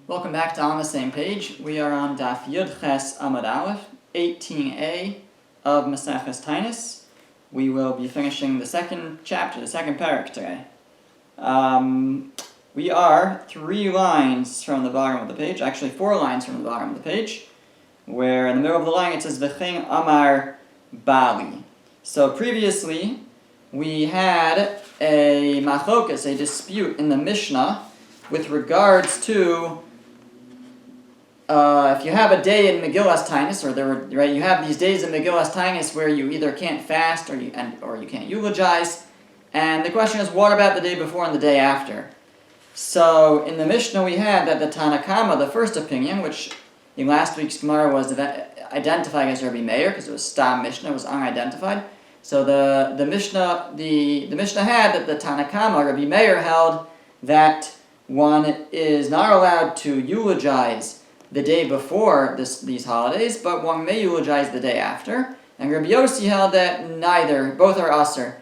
Welcome back to On the Same Page. We are on Daf Yud Ches Amud Aleph, 18a of Maseches Taanis. We will be finishing the second chapter, the second parak today. We are 3 lines from the bottom of the page, actually 4 lines from the bottom of the page, where in the middle of the line it says V'chein Amar Bali. So previously we had a machlokas, a dispute in the Mishnah with regards to if you have a day in Megillas Taanis, you have these days in Megillas Taanis where you either can't fast or you can't eulogize, and the question is, what about the day before and the day after? So in the Mishnah we had that the Tanakama, the first opinion, which in last week's Gemara was identified as Rabbi Meir because it was Stam Mishnah, it was unidentified. So the Mishnah had that the Tanakama, Rabbi Meir, held that one is not allowed to eulogize the day before these holidays, but one may eulogize the day after. And Rabbi Yossi held that both are asr.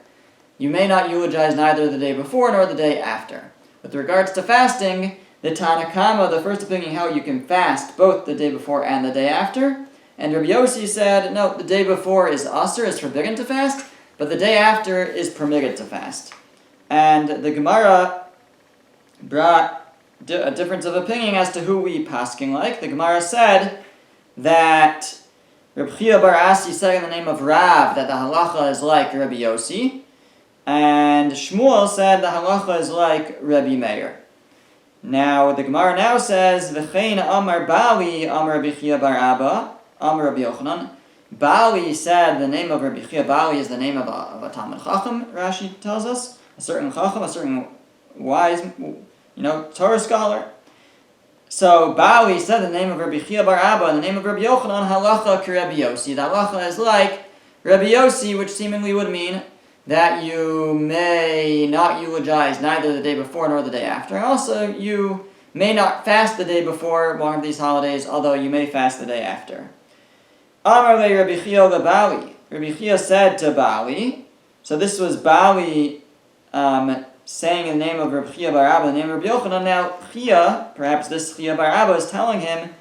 You may not eulogize neither the day before nor the day after. With regards to fasting, the Tanakama, the first opinion, held you can fast both the day before and the day after. And Rabbi Yossi said, no, the day before is asr, is forbidden to fast, but the day after is permitted to fast. And the Gemara brought a difference of opinion as to who we pasking like. The Gemara said that Reb Chia bar Asi said in the name of Rav that the halacha is like Rabbi Yossi, and Shmuel said the halacha is like Rabbi Meir. Now the Gemara now says V'chein Amar Bali Amar Rabbi Chia bar Abba Amar Rabbi Yochanan. Bali said the name of Rabbi Chia. Bali is the name of a Talmud Chacham. Rashi tells us a certain Chacham, a certain wise, Torah scholar. So Bali said the name of Rabbi Chia bar Abba and the name of Rabbi Yochanan, halacha k'Rabbi Yossi. The halacha is like Rabbi Yossi, which seemingly would mean that you may not eulogize neither the day before nor the day after. And also, you may not fast the day before one of these holidays, although you may fast the day after. Amar le Rabbi Chia le Bali. Rabbi Chia said to Bali, so this was Bali saying in the name of Rabbi Chia bar Abba, the name of Rabbi Yochanan. Now, Chia, perhaps this Chia bar Abba, is telling him,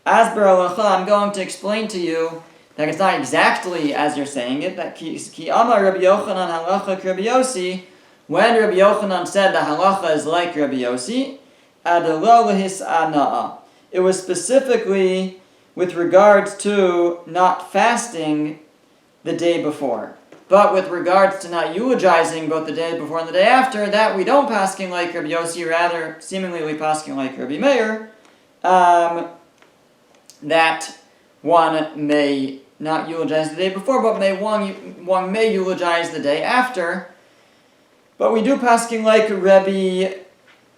Asber halacha, I'm going to explain to you that it's not exactly as you're saying it, that Ki Amar Rabbi Yochanan halacha k'Rabbi Yossi, when Rabbi Yochanan said the halacha is like Rabbi Yossi, adelo lehis'ana'a. It was specifically with regards to not fasting the day before. But with regards to not eulogizing both the day before and the day after, that we don't paskin like Rabbi Yossi, rather seemingly we paskin like Rabbi Meir, that one may not eulogize the day before, but one may eulogize the day after. But we do paskin like Rabbi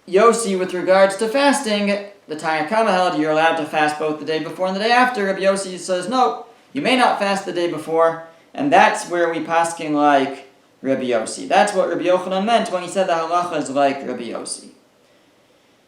Yossi with regards to fasting. The Tanakama held you're allowed to fast both the day before and the day after. Rabbi Yossi says no, you may not fast the day before. And that's where we paskin like Rabbi Yossi. That's what Rabbi Yochanan meant when he said the halacha is like Rabbi Yossi.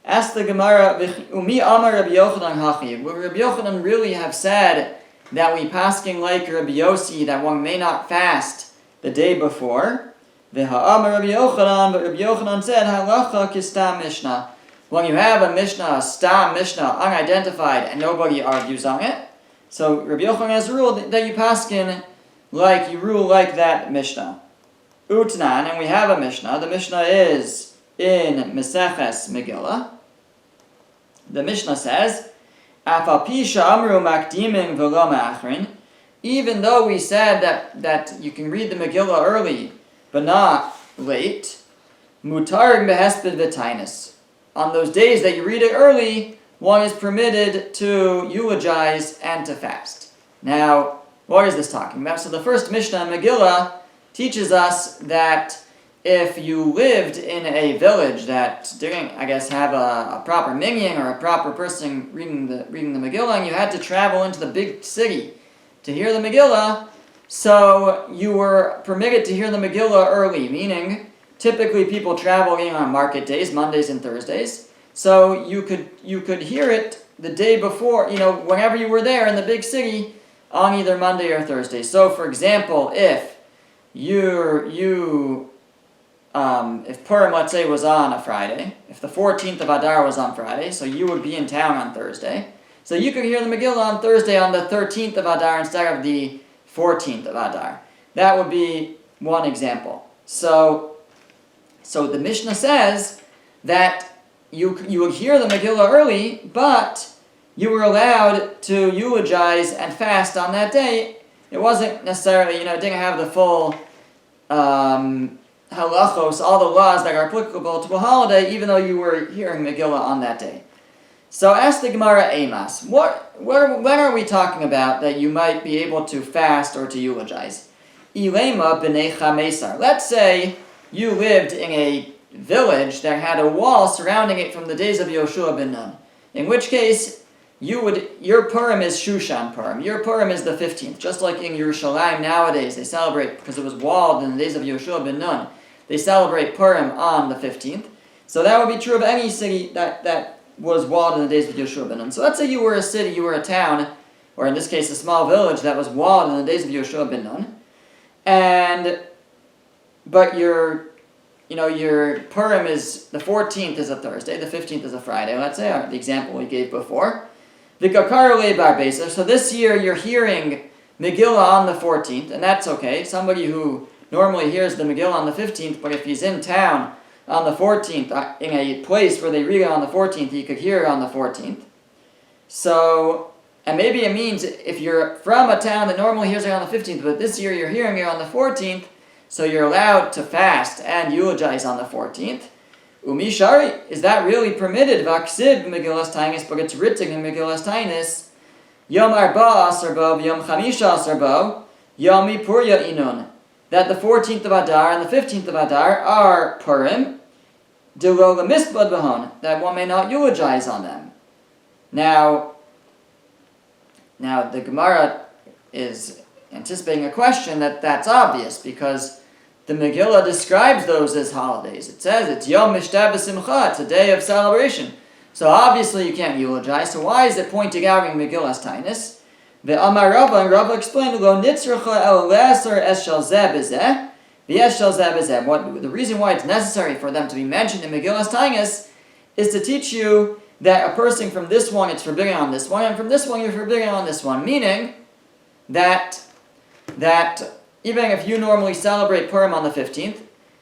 Ask the Gemara, Umi Amar Rabbi Yochanan hachi. Would Rabbi Yochanan really have said that we paskin like Rabbi Yossi, that one may not fast the day before? V'ha Amar Rabbi Yochanan, but Rabbi Yochanan said halacha kistam Mishnah. When you have a Mishnah, a stam Mishnah, unidentified, and nobody argues on it, so Rabbi Yochanan has ruled that you paskin like you rule like that Mishnah. Utnan, and we have a Mishnah. The Mishnah is in Meseches Megillah. The Mishnah says, Afal pisha amru makdimin v'lo ma'achrin. Even though we said that you can read the Megillah early, but not late, mutar behesped v'tainis. On those days that you read it early, one is permitted to eulogize and to fast. Now, what is this talking about? So the first Mishnah in Megillah teaches us that if you lived in a village that didn't, have a proper minyan or a proper person reading the Megillah, and you had to travel into the big city to hear the Megillah, so you were permitted to hear the Megillah early, meaning typically people travel in on market days, Mondays and Thursdays, so you could hear it the day before, whenever you were there in the big city, on either Monday or Thursday. So, for example, if you if Purim, let's say, was on a Friday, if the 14th of Adar was on Friday, so you would be in town on Thursday, so you could hear the Megillah on Thursday on the 13th of Adar instead of the 14th of Adar. That would be one example. So the Mishnah says that you would hear the Megillah early, but you were allowed to eulogize and fast on that day. It wasn't necessarily, it didn't have the full halachos, all the laws that are applicable to a holiday, even though you were hearing Megillah on that day. So ask the Gemara Amos, when are we talking about that you might be able to fast or to eulogize? Ilema b'nei chamesar. Let's say you lived in a village that had a wall surrounding it from the days of Yoshua ben Nun. In which case, your Purim is Shushan Purim. Your Purim is the 15th. Just like in Yerushalayim nowadays, they celebrate, because it was walled in the days of Yoshua ben Nun, they celebrate Purim on the 15th. So that would be true of any city that was walled in the days of Yoshua ben Nun. So let's say you were a city, you were a town, or in this case a small village that was walled in the days of Yoshua ben Nun. But your Purim is, the 14th is a Thursday, the 15th is a Friday, let's say, the example we gave before. So this year you're hearing Megillah on the 14th, and that's okay. Somebody who normally hears the Megillah on the 15th, but if he's in town on the 14th, in a place where they read it on the 14th, he could hear it on the 14th. So, and maybe it means if you're from a town that normally hears it on the 15th, but this year you're hearing it on the 14th, so you're allowed to fast and eulogize on the 14th. Umishari, is that really permitted? Vaksiv Megillas Taanis, but it's written in Megillas Taanis. Yom Arba Asarbo, Yom Chamisha Asarbo, Yom Purya Inun. That the 14th of Adar and the 15th of Adar are Purim, Delo Lemisbad Bahon, that one may not eulogize on them. Now the Gemara is anticipating a question that's obvious, because the Megillah describes those as holidays. It says it's Yom Mishteh B'Simcha, it's a day of celebration. So obviously you can't eulogize. So why is it pointing out in Megillas Taanis? The Amar Rava, and Rava explained, Lo nitzracha el leser es shel zeh b'zeh, v'es shel zeh b'zeh. The reason why it's necessary for them to be mentioned in Megillas Taanis is to teach you that a person from this one it's forbidden on this one, and from this one you're forbidden on this one. Meaning that even if you normally celebrate Purim on the 15th,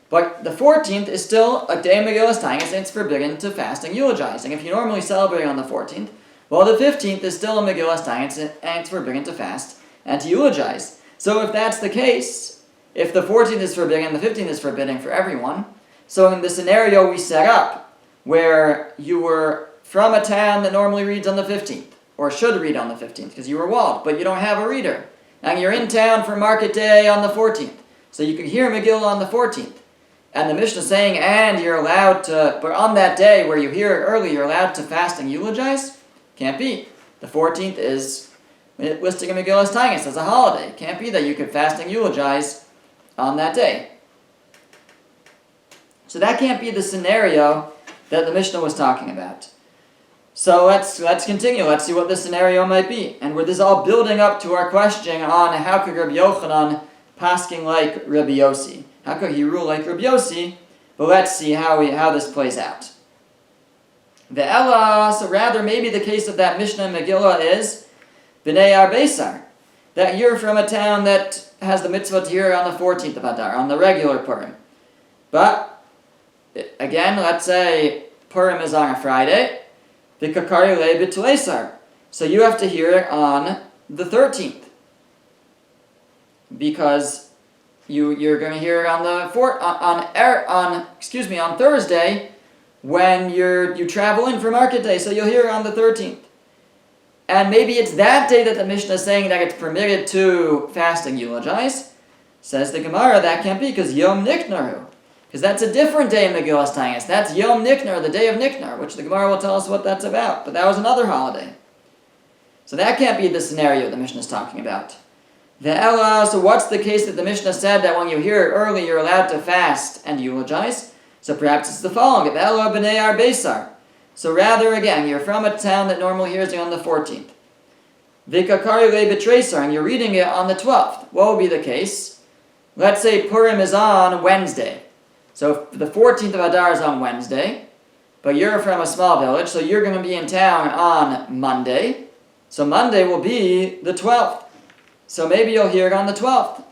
but the 14th is still a day of Megillas Taanis, and it's forbidden to fast and eulogize. And if you normally celebrate on the 14th, well, the 15th is still a Megillas Taanis, and it's forbidden to fast and to eulogize. So if that's the case, if the 14th is forbidden and the 15th is forbidden for everyone, so in the scenario we set up, where you were from a town that normally reads on the 15th, or should read on the 15th, because you were walled, but you don't have a reader, and you're in town for market day on the 14th, so you can hear Megillah on the 14th. And the Mishnah is saying, and you're allowed to, but on that day where you hear it early, you're allowed to fast and eulogize? Can't be. The 14th is listing in Megillas Taanis as a holiday. Can't be that you could fast and eulogize on that day. So that can't be the scenario that the Mishnah was talking about. So let's continue. Let's see what the scenario might be. And this is all building up to our question on how could Rabbi Yochanan pasking like Rabbi Yossi. How could he rule like Rabbi Yossi? But let's see how this plays out. The Ella, so rather maybe the case of that Mishnah in Megillah is B'nei Arbeisar, that you're from a town that has the mitzvah to hear on the 14th of Adar, on the regular Purim. But, again, let's say Purim is on a Friday, V'kakari le b'tleisar, so you have to hear it on the 13th, because you're going to hear it on Thursday when you travel in for market day, so you'll hear it on the 13th. And maybe it's that day that the Mishnah is saying that it's permitted to fast and eulogize. Says the Gemara, that can't be, because Yom Niknaru. Because that's a different day in Megillas Taanis. That's Yom Niknar, the day of Niknar, which the Gemara will tell us what that's about. But that was another holiday. So that can't be the scenario the Mishnah is talking about. The Ella, so what's the case that the Mishnah said that when you hear it early, you're allowed to fast and eulogize? So perhaps it's the following. The Ella b'nei Arbeisar. So rather, again, you're from a town that normally hears it on the 14th. V'kakari le b'treisar, and you're reading it on the 12th. What would be the case? Let's say Purim is on Wednesday. So the 14th of Adar is on Wednesday, but you're from a small village, so you're going to be in town on Monday. So Monday will be the 12th. So maybe you'll hear it on the 12th.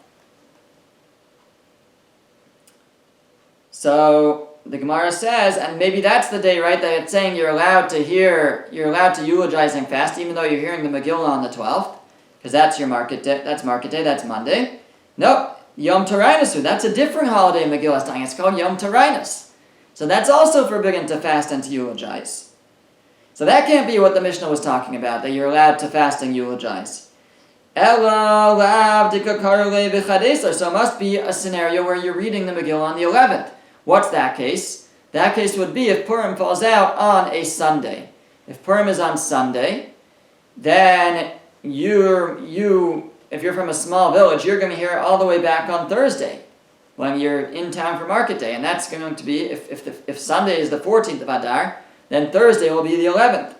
So the Gemara says, and maybe that's the day, right, that it's saying you're allowed to eulogize and fast, even though you're hearing the Megillah on the 12th, because that's your market day, that's Monday. Nope, Yom Taanis, that's a different holiday in Megillah's time. It's called Yom Taanis. So that's also forbidden to fast and to eulogize. So that can't be what the Mishnah was talking about, that you're allowed to fast and eulogize. So it must be a scenario where you're reading the Megillah on the 11th. What's that case? That case would be if Purim falls out on a Sunday. If Purim is on Sunday, then if you're from a small village, you're going to hear it all the way back on Thursday when you're in town for market day. And that's going to be, if Sunday is the 14th of Adar, then Thursday will be the 11th.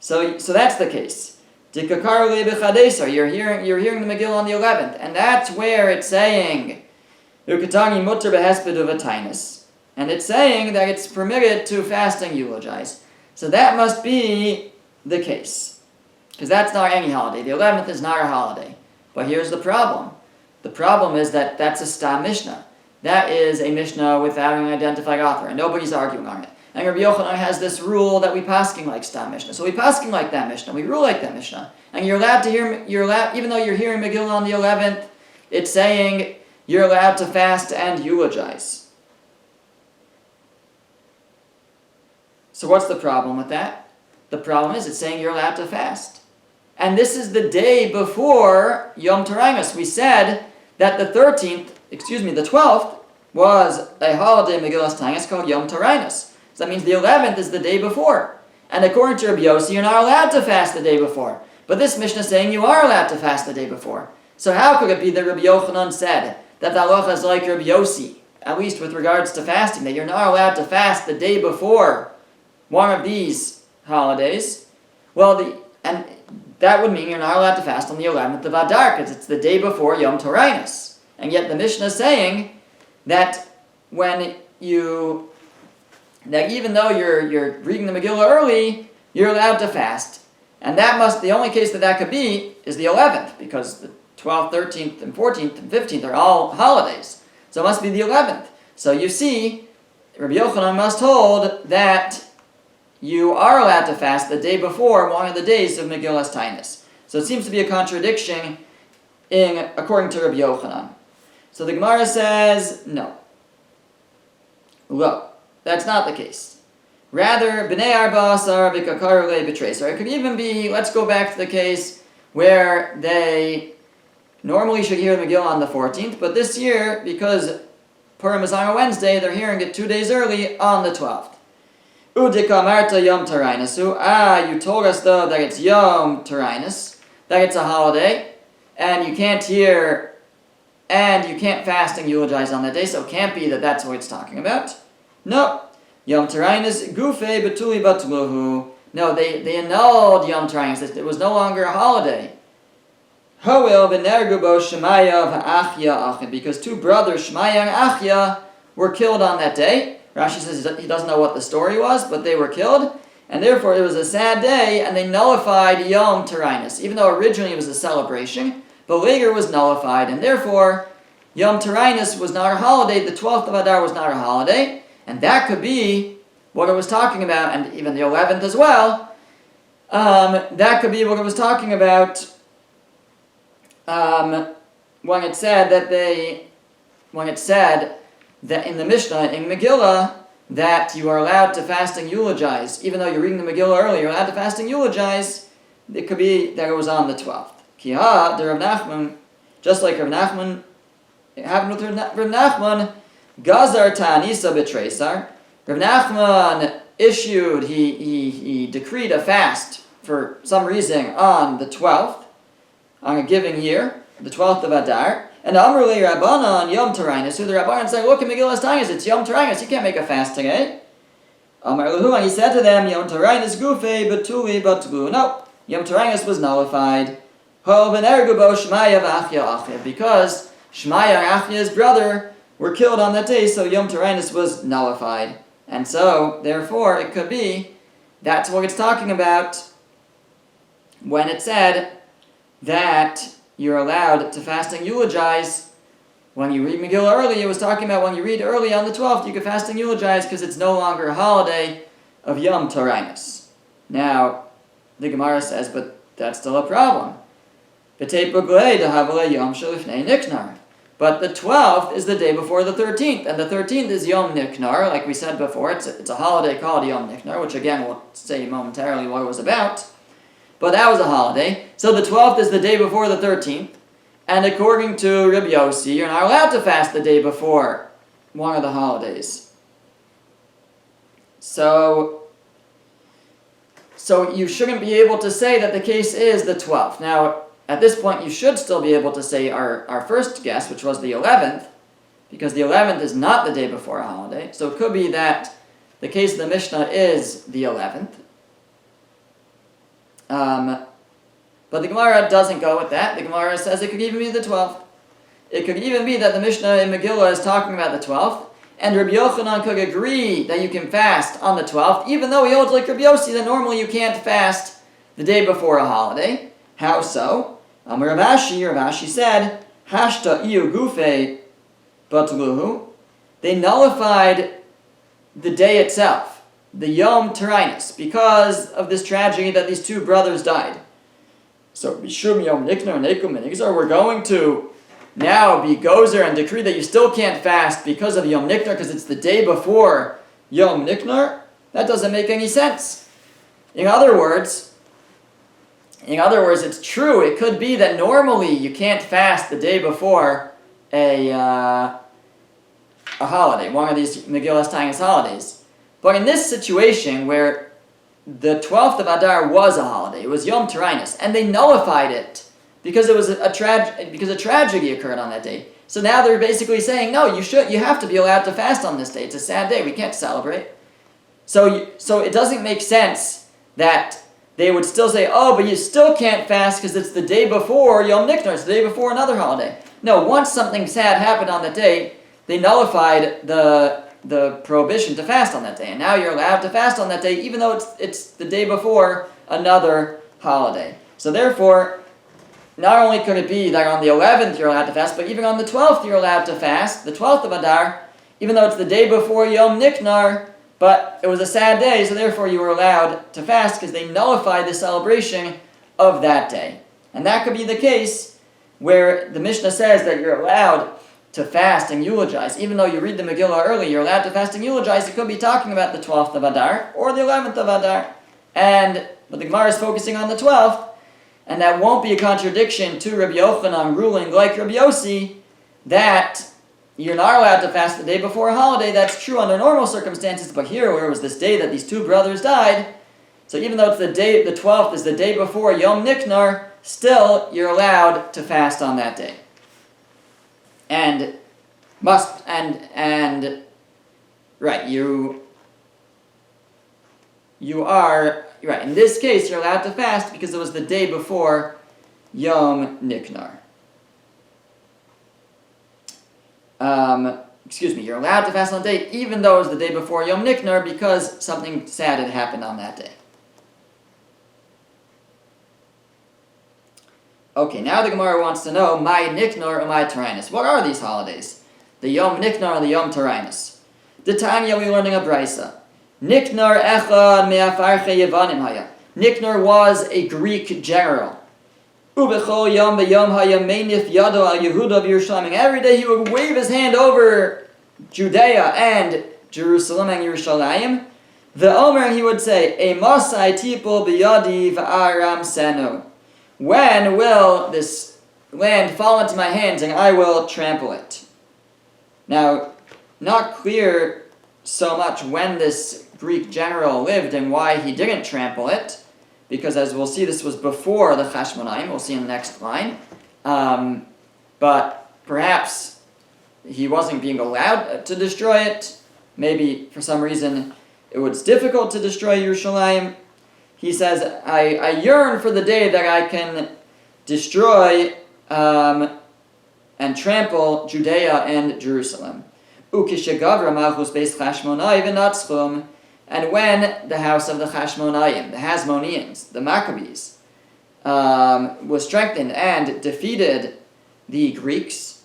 So that's the case. You're hearing the Megillah on the 11th. And that's where it's saying, and it's saying that it's permitted to fast and eulogize. So that must be the case. Because that's not any holiday. The 11th is not a holiday. But here's the problem. The problem is that that's a Stam Mishnah. That is a Mishnah without an identified author, and nobody's arguing on it. And Rabbi Yochanan has this rule that we pasking like Stam Mishnah. So we pasking like that Mishnah. We rule like that Mishnah. And you're allowed to hear, even though you're hearing Megillah on the 11th, it's saying you're allowed to fast and eulogize. So what's the problem with that? The problem is it's saying you're allowed to fast. And this is the day before Yom Taanis. We said that the 12th was a holiday in Megillah's Taanis called Yom Taanis. So that means the 11th is the day before. And according to Rabbi Yossi, you're not allowed to fast the day before. But this Mishnah is saying you are allowed to fast the day before. So how could it be that Rabbi Yochanan said that the halacha is like Rabbi Yossi, at least with regards to fasting, that you're not allowed to fast the day before one of these holidays? Well, and that would mean you're not allowed to fast on the 11th of Adar, because it's the day before Yom Taanis. And yet the Mishnah is saying that even though you're reading the Megillah early, you're allowed to fast. And the only case that could be is the 11th, because the 12th, 13th, and 14th, and 15th are all holidays. So it must be the 11th. So you see, Rabbi Yochanan must hold that you are allowed to fast the day before one of the days of Megillah's Taanis. So it seems to be a contradiction according to Rabbi Yochanan. So the Gemara says, no. Lo, that's not the case. Rather, B'nei Arba Asar V'Kakaru Le B'Treis. It could even be, let's go back to the case where they normally should hear the Megillah on the 14th, but this year, because Purim is on a Wednesday, they're hearing it 2 days early on the 12th. Udika Marta Yom Taanis. You told us though that it's Yom Taanis, that it's a holiday, and you can't fast and eulogize on that day, so it can't be that that's what it's talking about. No. Yom Taanis Gufe Betuli Batluhu. No, they annulled Yom Taanis. It was no longer a holiday. Hoel v'nergubo Shemaya v'Achya Achid, because two brothers, Shemaya and Achya, were killed on that day. Rashi says he doesn't know what the story was, but they were killed, and therefore it was a sad day, and they nullified Yom Taanis, even though originally it was a celebration, but later it was nullified, and therefore Yom Taanis was not a holiday, the 12th of Adar was not a holiday, and that could be what it was talking about, and even the 11th as well. That could be what it was talking about when it said that in the Mishnah, in Megillah, that you are allowed to fast and eulogize. Even though you're reading the Megillah early, you're allowed to fast and eulogize. It could be that it was on the 12th. Kiha, the Rav Nachman, just like Rav Nachman, it happened with Rav Nachman, Gazar Ta'anisa B'Treisar. Rav Nachman issued, he decreed a fast for some reason on the 12th, on a given year, the 12th of Adar. And Amrulei Rabbana on Yom Taanis, so the Rabbanan said, look at Megillah's Taanis, it's Yom Taanis, you can't make a fast today. Amar Lahu, and he said to them, Yom Taanis Gufe Betuli Batlu. No, Yom Taanis was nullified. Ho v'nergubo Shmaya v'Achya Achya, because Shmaya and Achya's brother were killed on that day, so Yom Taanis was nullified. And so, therefore, it could be that's what it's talking about when it said that you're allowed to fast and eulogize. When you read Megillah early, it was talking about when you read early on the 12th, you can fast and eulogize because it's no longer a holiday of Yom Taanis. Now, the Gemara says, but that's still a problem. But the 12th is the day before the 13th, and the 13th is Yom Niknar, like we said before. It's a holiday called Yom Niknar, which again we'll say momentarily what it was about. But that was a holiday. So the 12th is the day before the 13th, and according to Rabbi Yossi, you're not allowed to fast the day before one of the holidays. So you shouldn't be able to say that the case is the 12th. Now, at this point, you should still be able to say our first guess, which was the 11th, because the 11th is not the day before a holiday. So it could be that the case of the Mishnah is the 11th. But the Gemara doesn't go with that. The Gemara says it could even be the 12th. It could even be that the Mishnah in Megillah is talking about the 12th, and Rabbi Yochanan could agree that you can fast on the 12th, even though he holds like Rabbi Yossi that normally you can't fast the day before a holiday. How so? Rav Ashi said, Hashta iu gufe batluhu. They nullified the day itself, the Yom Taanis, because of this tragedy that these two brothers died. So, Bishum Yom Niknar Nekum Nigzar, we're going to now be gozer and decree that you still can't fast because of Yom Niknar, because it's the day before Yom Niknar. That doesn't make any sense. In other words, it's true. It could be that normally you can't fast the day before a holiday, one of these Megillas Taanis holidays. But in this situation where the 12th of Adar was a holiday, it was Yom Taanis, and they nullified it because it was a tragedy occurred on that day. So now they're basically saying, no, you have to be allowed to fast on this day. It's a sad day. We can't celebrate. So it doesn't make sense that they would still say, oh, but you still can't fast because it's the day before Yom Niknar, it's the day before another holiday. No, once something sad happened on that day, they nullified the prohibition to fast on that day. And now you're allowed to fast on that day, even though it's the day before another holiday. So therefore, not only could it be that on the 11th you're allowed to fast, but even on the 12th you're allowed to fast, the 12th of Adar, even though it's the day before Yom Niknar, but it was a sad day, so therefore you were allowed to fast because they nullified the celebration of that day. And that could be the case where the Mishnah says that you're allowed to fast and eulogize. Even though you read the Megillah early, you're allowed to fast and eulogize. It could be talking about the 12th of Adar or the 11th of Adar. But the Gemara is focusing on the 12th, and that won't be a contradiction to Rabbi Yochanan ruling like Rabbi Yossi that you're not allowed to fast the day before a holiday. That's true under normal circumstances, but here, where it was this day that these two brothers died, so even though it's the 12th is the day before Yom Niknar, still you're allowed to fast on that day. You are right. In this case, you're allowed to fast because it was the day before Yom Niknar. You're allowed to fast on the day even though it was the day before Yom Niknar because something sad had happened on that day. Okay, now the Gemara wants to know, my Niknar and my Taanis. What are these holidays? The Yom Niknar and the Yom Taanis. The Tanya, we're learning a Brisa. Niknar echad me'afarche Yevanim haya. Niknar was a Greek general. Ubechol yom b'yom haya meinif yado al Yehuda v'Yerushalayim. Every day he would wave his hand over Judea and Jerusalem and Yerushalayim. The Omer, he would say, Emasai tipol b'yadi v'aram senu. When will this land fall into my hands and I will trample it? Now, not clear so much when this Greek general lived and why he didn't trample it, because as we'll see, this was before the Chashmonaim. We'll see in the next line. But perhaps he wasn't being allowed to destroy it. Maybe for some reason it was difficult to destroy Yerushalayim. He says, I yearn for the day that I can destroy and trample Judea and Jerusalem. Ukishagavra malchus beis Chashmonai v'natzchum, and when the house of the Chashmonaim, the Hasmoneans, the Maccabees, was strengthened and defeated the Greeks,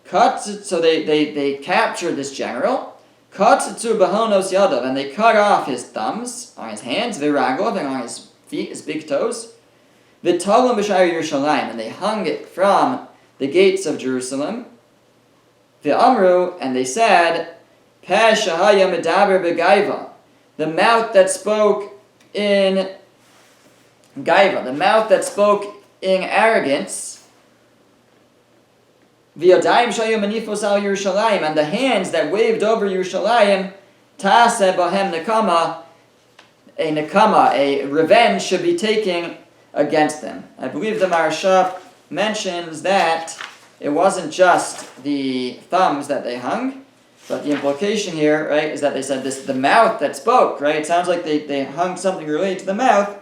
so they captured this general, katzitzu bahonos yadav, and they cut off his thumbs on his hands, viragov, and on his feet, his big toes, v'talam b'shar Yerushalayim, and they hung it from the gates of Jerusalem, v'amru, and they said, peh shahaya medaber begaiva, the mouth that spoke in gaiva, the mouth that spoke in arrogance, v'yadayim shayu manifos al Yerushalayim, and the hands that waved over Yerushalayim, ta'aseh bahem nekama, a revenge should be taken against them. I believe the Maharsha mentions that it wasn't just the thumbs that they hung, but the implication here, right, is that they said this, the mouth that spoke, right? It sounds like they hung something related to the mouth.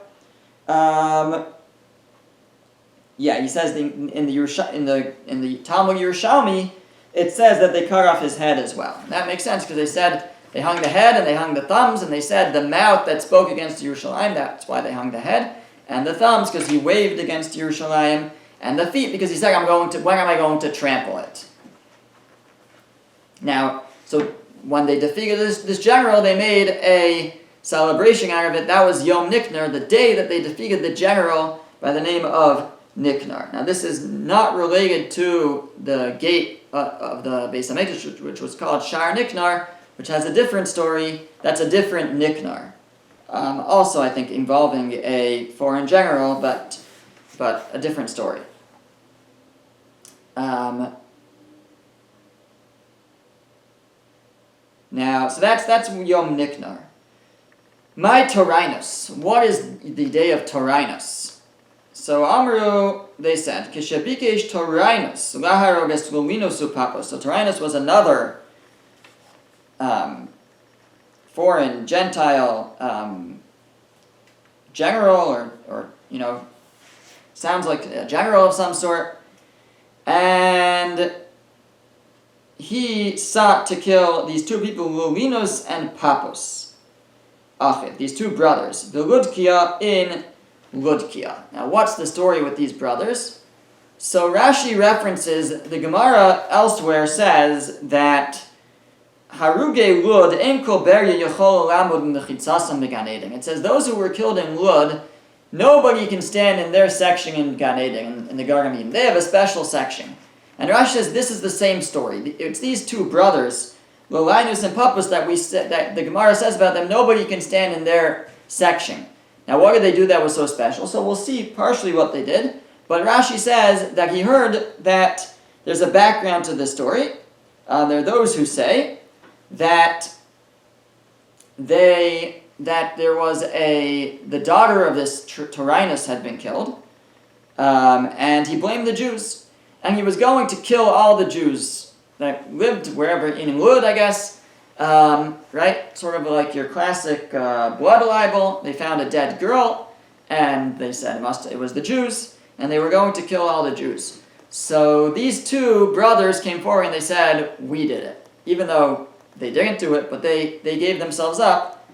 He says in the Talmud Yerushalmi, it says that they cut off his head as well. And that makes sense because they said they hung the head and they hung the thumbs, and they said the mouth that spoke against Yerushalayim, that's why they hung the head, and the thumbs because he waved against Yerushalayim, and the feet because he said, when am I going to trample it? Now, so when they defeated this general, they made a celebration out of it. That was Yom Niknar, the day that they defeated the general by the name of Niknar. Now, this is not related to the gate of the Beis HaMikdash, which was called Shar Niknar, which has a different story. That's a different Niknar. Also, I think, involving a foreign general, but a different story. Now, so that's Yom Niknar. My Taanis. What is the day of Taanis? So Amru, they said, Kishabikesh Taanis, Laharoges Luminos Upapos. So Taanis was another foreign Gentile general, or sounds like a general of some sort, and he sought to kill these two people, Lulinos and Papos, these two brothers, Beludkia in Ludkia. Now, what's the story with these brothers? So Rashi references, the Gemara elsewhere says that Haruge Lud Em Kol Berya Yachol Lamud Mechitzasam Began Eden. It says those who were killed in Lud, nobody can stand in their section in Gan Eden, in the Garden of Eden. They have a special section. And Rashi says this is the same story. It's these two brothers, Lolinus and Papus, that the Gemara says about them, nobody can stand in their section. Now, what did they do that was so special? So we'll see partially what they did. But Rashi says that he heard that there's a background to this story. There are those who say that there was the daughter of this Taanis had been killed, and he blamed the Jews. And he was going to kill all the Jews that lived wherever, in Lud, I guess, right? Sort of like your classic blood libel. They found a dead girl, and they said it was the Jews, and they were going to kill all the Jews. So these two brothers came forward and they said, we did it. Even though they didn't do it, but they gave themselves up,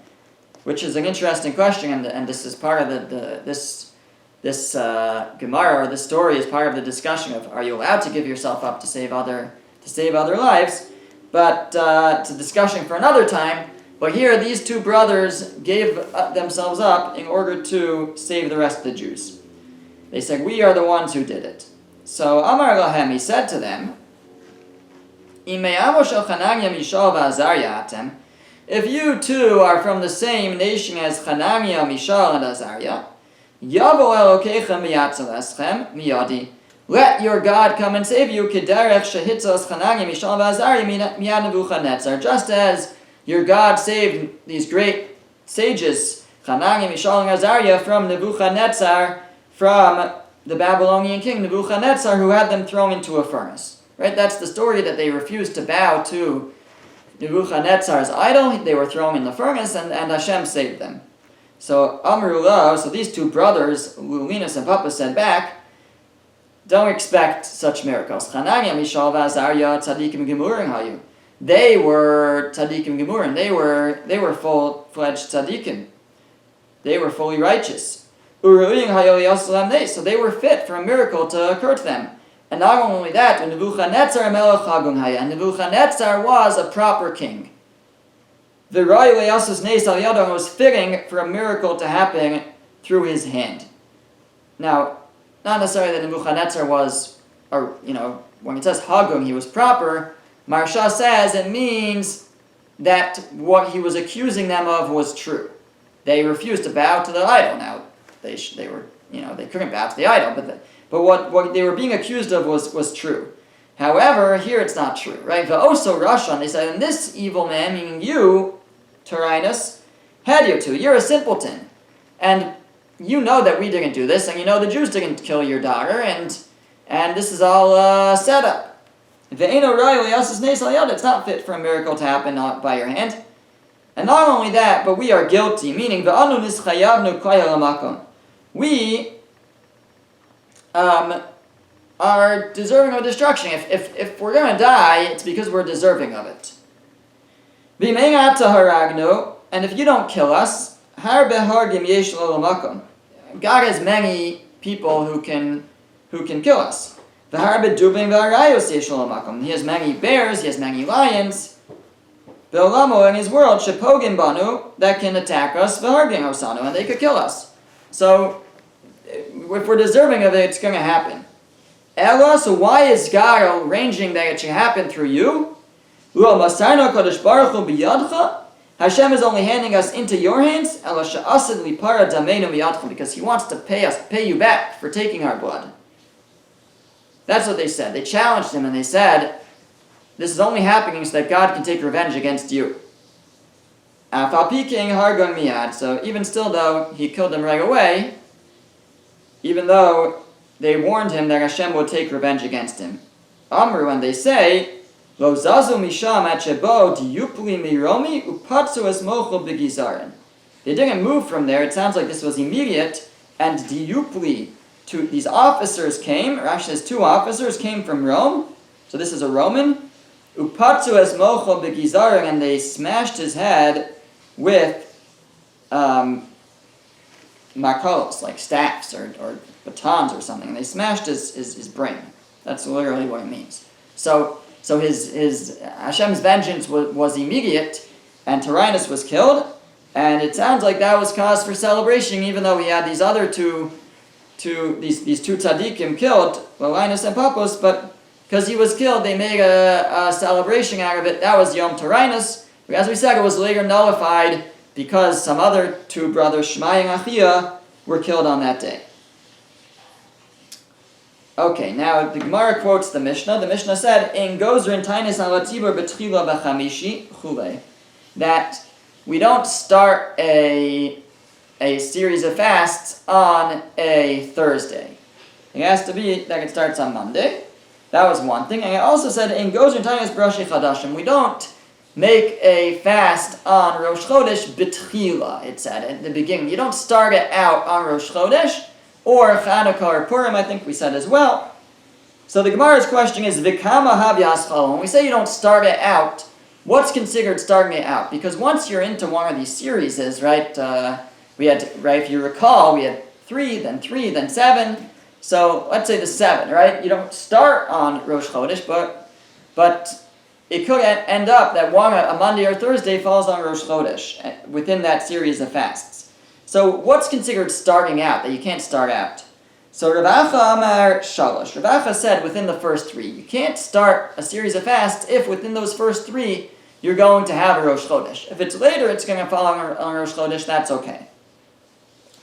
which is an interesting question, and this is part of this Gemara, or this story, is part of the discussion of, are you allowed to give yourself up to save other lives? But it's a discussion for another time. But here, these two brothers gave themselves up in order to save the rest of the Jews. They said, we are the ones who did it. So Amar Lahem, he said to them, if you two are from the same nation as Chananya, Mishal, and Azariah, let your God come and save you, just as your God saved these great sages, Chananya, Mishal, and Azariah, from Nebuchadnezzar, from the Babylonian king Nebuchadnezzar, who had them thrown into a furnace. Right? That's the story, that they refused to bow to Nebuchadnezzar's idol. They were thrown in the furnace, and Hashem saved them. So Amrullah, so these two brothers, Lulinus and Papa, said back, don't expect such miracles. They were tzaddikim gemurim. They were full-fledged tzaddikim. They were fully righteous. So they were fit for a miracle to occur to them. And not only that, Nebuchadnezzar was a proper king. The was fitting for a miracle to happen through his hand. Now, not necessarily that Nebuchadnezzar was, when it says Hagung, he was proper. Marsha says it means that what he was accusing them of was true. They refused to bow to the idol. Now, they couldn't bow to the idol, but what they were being accused of was true. However, here it's not true, right? V'oso Rashan, they said, and this evil man, meaning you, Taanis, you're a simpleton. And you know that we didn't do this, and you know the Jews didn't kill your daughter, and this is all set up. It's not fit for a miracle to happen by your hand. And not only that, but we are guilty, meaning we are deserving of destruction. If we're going to die, it's because we're deserving of it. And if you don't kill us, God has many people who can kill us. He has many bears, he has many lions. In his world, that can attack us, and they could kill us. So, if we're deserving of it, it's going to happen. Ella, so why is God arranging that it should happen through you? Hashem is only handing us into your hands, because He wants to pay you back for taking our blood. That's what they said. They challenged Him and they said, this is only happening so that God can take revenge against you. So even still though, He killed them right away, even though they warned Him that Hashem would take revenge against Him. Amru, and they say, Lo zazu misham at shebo diyupli miromi upatsu es mochel begizarin. They didn't move from there. It sounds like this was immediate. And diyupli, these officers came, Rashi says 2 officers came from Rome. So this is a Roman. Upatsu es mochel begizarin, and they smashed his head with makalos, like staffs or batons or something. And they smashed his brain. That's literally what it means. So his Hashem's vengeance was immediate, and Taanis was killed, and it sounds like that was cause for celebration, even though we had these other two tzaddikim killed, Linus and Papos, but because he was killed, they made a celebration out of it. That was Yom Taanis. As we said, it was later nullified because some other 2 brothers, Shmai and Achia, were killed on that day. Okay, now the Gemara quotes the Mishnah. The Mishnah said, "In Gozrin Taanis ala Tzibur betchila b'chamishi chule," that we don't start a series of fasts on a Thursday. It has to be that it starts on Monday. That was one thing. And it also said, "In Gozrin Taanis b'Rosh Chodashim," we don't make a fast on Rosh Chodesh betchila. It said at the beginning. You don't start it out on Rosh Chodesh. Or Chanukah or Purim, I think we said as well. So the Gemara's question is, Vikama Havyas. When we say you don't start it out, what's considered starting it out? Because once you're into one of these series, right, if you recall, we had 3, then 7. So let's say the 7, right? You don't start on Rosh Chodesh, but it could end up that a Monday or Thursday falls on Rosh Chodesh within that series of fasts. So what's considered starting out, that you can't start out? So Rav Acha Amar Shalosh. Rav Acha said within the first 3. You can't start a series of fasts if within those first 3 you're going to have a Rosh Chodesh. If it's later, it's going to fall on Rosh Chodesh, that's okay.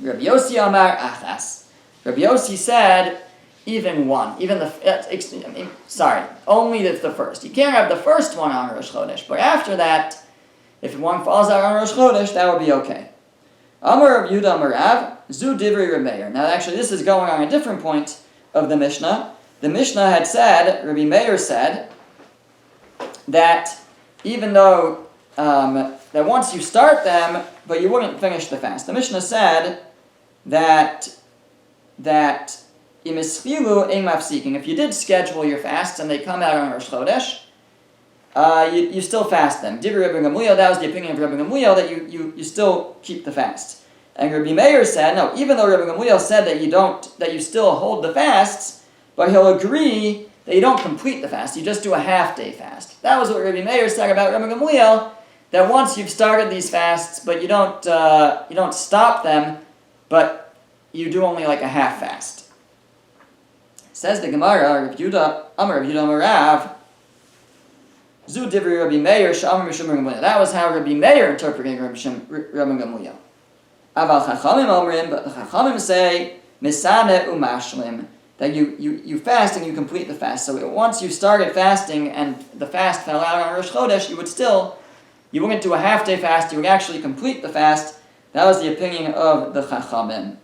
Rabbi Yossi Amar Achas. Rabbi Yossi said even one. Only the first. You can't have the first one on Rosh Chodesh. But after that, if one falls out on Rosh Chodesh, that would be okay. Amar Rav Yehuda Amar Rav, Zu Divrei Reb Meir. Now actually this is going on a different point of the Mishnah. The Mishnah had said, Rabbi Meir said, that even though, that once you start them, but you wouldn't finish the fast. The Mishnah said that If you did schedule your fasts and they come out on Rosh Chodesh, you still fast them. Divrei Rabbi Gamliel, that was the opinion of Rabbi Gamliel, that you still keep the fast. And Rabbi Meir said, no, even though Rabbi Gamliel said that you still hold the fasts, but he'll agree that you don't complete the fast, you just do a half-day fast. That was what Rabbi Meir said about Rabbi Gamliel, that once you've started these fasts, but you don't stop them, but you do only like a half fast. Says the Gemara, Rav Yehuda Amar Rav, Zu Divrei Rabbi Meir Sh'amar Mishum Rabbi Gamliel. That was how Rabbi Meir interpreted Rabbi Gamliel. Aval Chachamim Omrim, but the Chachamim say Misane Umashlim, that you fast and you complete the fast. So once you started fasting and the fast fell out on Rosh Chodesh, you wouldn't do a half-day fast, you would actually complete the fast. That was the opinion of the Chachamim.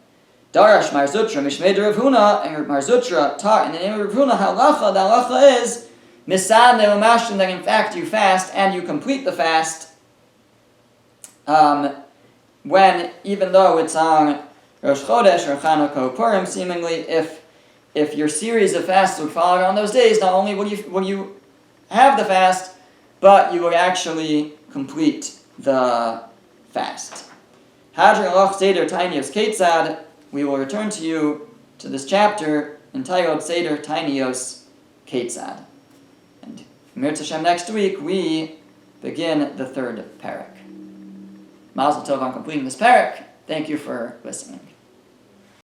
Darash Mar Zutra Mishmei de Rav Huna, and Mar Zutra taught in the name of Rav Huna halacha. The halacha is Misane Umashlim, that in fact you fast and you complete the fast when, even though it's on Rosh Chodesh or Chanukah or Purim, seemingly if your series of fasts would fall on those days, not only would you have the fast, but you would actually complete the fast. Hadron Loch Seder Taanis Ketzad. We will return to this chapter entitled Seder Taanis Ketzad. And Mirz Hashem, next week we begin the third parak. Mazel tov on completing this parak. Thank you for listening.